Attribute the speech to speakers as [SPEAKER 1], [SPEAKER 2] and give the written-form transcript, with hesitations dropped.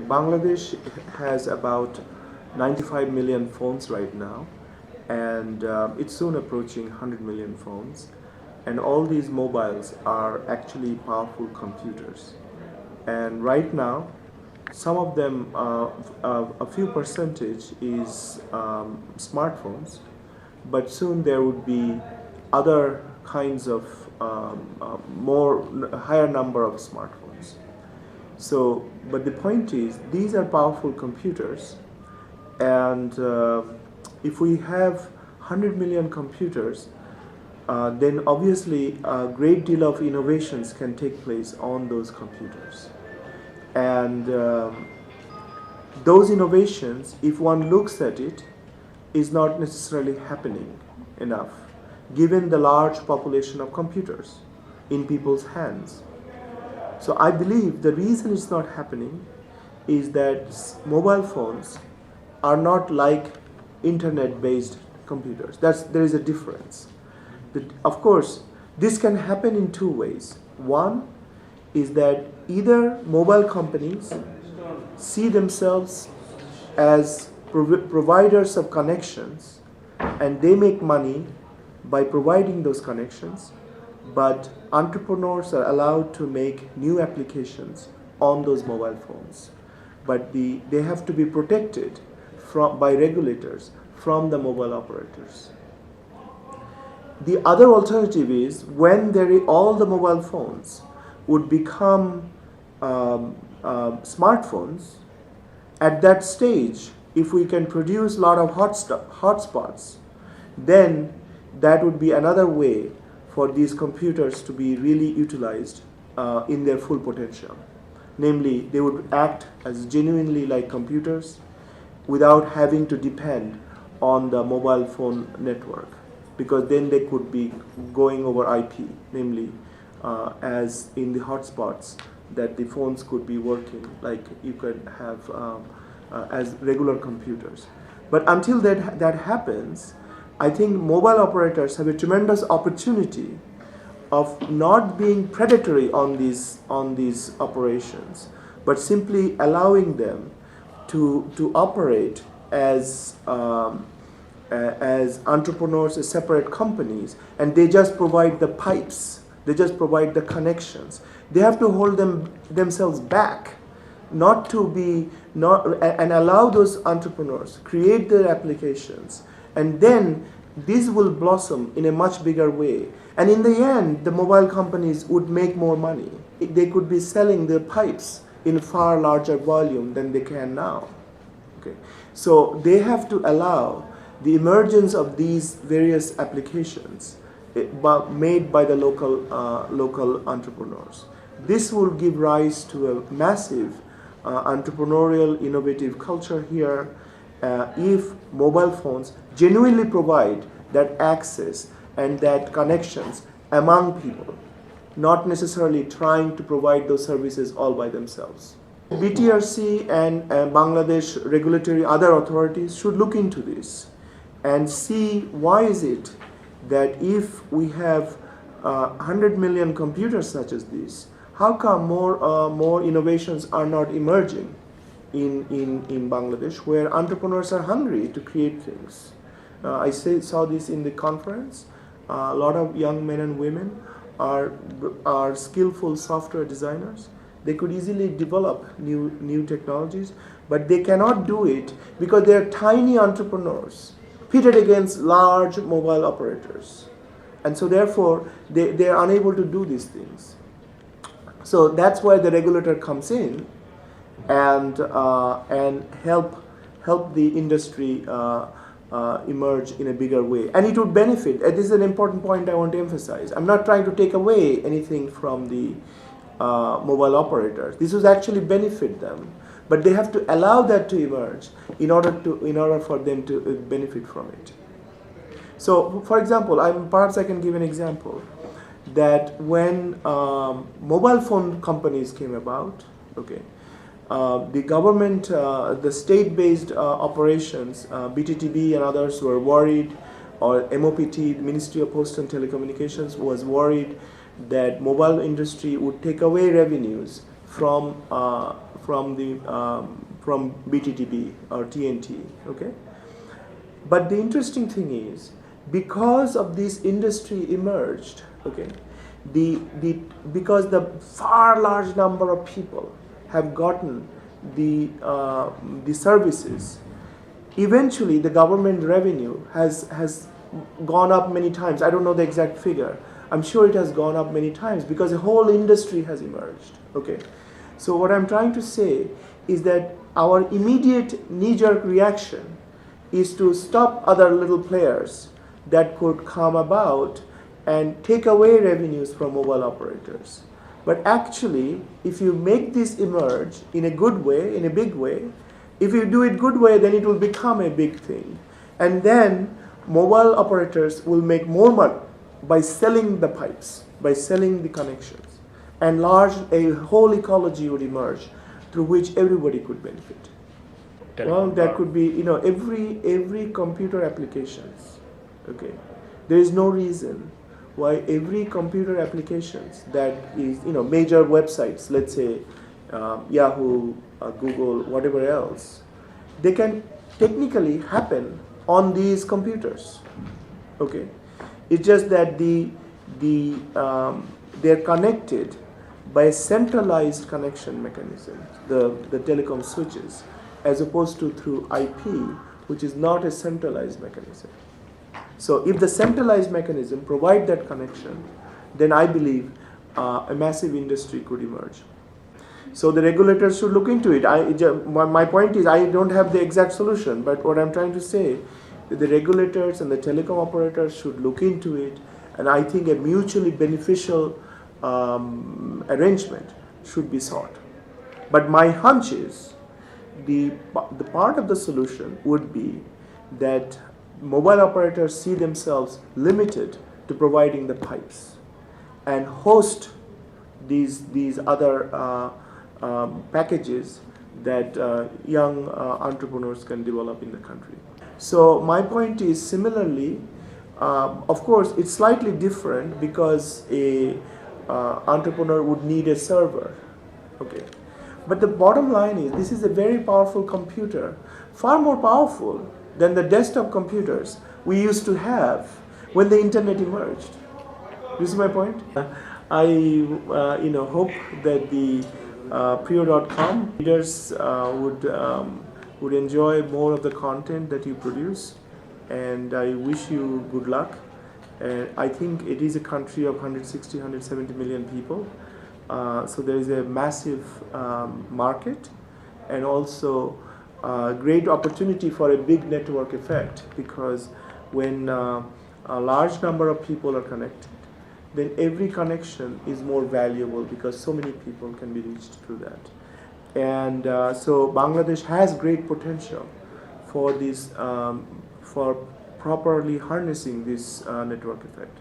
[SPEAKER 1] Bangladesh has about 95 million phones right now, and it's soon approaching 100 million phones. And all these mobiles are actually powerful computers. And right now, some of them, a few percentage is smartphones, but soon there would be other kinds of more higher number of smartphones. So, but the point is, these are powerful computers, and if we have 100 million computers, then obviously a great deal of innovations can take place on those computers. And those innovations, if one looks at it, is not necessarily happening enough, given the large population of computers in people's hands. So I believe the reason it's not happening is that mobile phones are not like internet-based computers. There is a difference. Of course, this can happen in two ways. One is that either mobile companies see themselves as providers of connections and they make money by providing those connections, but entrepreneurs are allowed to make new applications on those mobile phones. But they have to be protected by regulators from the mobile operators. The other alternative is when all the mobile phones would become smartphones. At that stage, if we can produce a lot of hotspots, then that would be another way for these computers to be really utilized in their full potential. Namely, they would act as genuinely like computers without having to depend on the mobile phone network, because then they could be going over IP, namely as in the hotspots that the phones could be working like you could have as regular computers. But until that happens, I think mobile operators have a tremendous opportunity of not being predatory on these operations, but simply allowing them to operate as entrepreneurs, as separate companies, and they just provide the pipes, they just provide the connections. They have to hold themselves back, not and allow those entrepreneurs create their applications, and then this will blossom in a much bigger way. And in the end, the mobile companies would make more money. They could be selling their pipes in far larger volume than they can now. Okay, so they have to allow the emergence of these various applications made by the local entrepreneurs. This will give rise to a massive entrepreneurial, innovative culture here if mobile phones genuinely provide that access and that connections among people, not necessarily trying to provide those services all by themselves. BTRC and Bangladesh regulatory other authorities should look into this and see why is it that if we have 100 million computers such as this, how come more innovations are not emerging in Bangladesh, where entrepreneurs are hungry to create things? I saw this in the conference. A lot of young men and women are skillful software designers. They could easily develop new technologies, but they cannot do it because they are tiny entrepreneurs pitted against large mobile operators. And so therefore, they are unable to do these things. So that's why the regulator comes in and help the industry emerge in a bigger way. And it would benefit. This is an important point I want to emphasize. I'm not trying to take away anything from the mobile operators. This would actually benefit them. But they have to allow that to emerge in order for them to benefit from it. So, for example, perhaps I can give an example that when mobile phone companies came about, okay, the government, the state-based operations, BTTB and others were worried, or MOPT, the Ministry of Post and Telecommunications, was worried that mobile industry would take away revenues from from BTTB or TNT. Okay, but the interesting thing is, because of this industry emerged, okay, because the far large number of people have gotten the services, eventually the government revenue has gone up many times. I don't know the exact figure. I'm sure it has gone up many times because a whole industry has emerged. Okay, so what I'm trying to say is that our immediate knee-jerk reaction is to stop other little players that could come about and take away revenues from mobile operators. But actually, if you make this emerge in a good way, in a big way, if you do it good way, then it will become a big thing. And then mobile operators will make more money by selling the pipes, by selling the connections. And a whole ecology would emerge through which everybody could benefit. Well, that could be, every computer applications, okay. There is no reason why every computer applications that is, major websites, let's say Yahoo, Google, whatever else, they can technically happen on these computers, okay. It's just that they're connected by a centralized connection mechanism, the telecom switches, as opposed to through IP, which is not a centralized mechanism. So if the centralized mechanism provide that connection, then I believe a massive industry could emerge. So the regulators should look into it. My point is, I don't have the exact solution, but what I'm trying to say, the regulators and the telecom operators should look into it, and I think a mutually beneficial arrangement should be sought. But my hunch is, the part of the solution would be that mobile operators see themselves limited to providing the pipes and host these other packages that young entrepreneurs can develop in the country. So my point is, similarly, of course, it's slightly different because a entrepreneur would need a server, okay. But the bottom line is, this is a very powerful computer, far more powerful than the desktop computers we used to have when the internet emerged. You see my point? I hope that the Priyo.com readers would enjoy more of the content that you produce, and I wish you good luck. And I think it is a country of 160, 170 million people. So there is a massive market, and also great opportunity for a big network effect, because when a large number of people are connected, then every connection is more valuable because so many people can be reached through that. And so Bangladesh has great potential for this, for properly harnessing this network effect.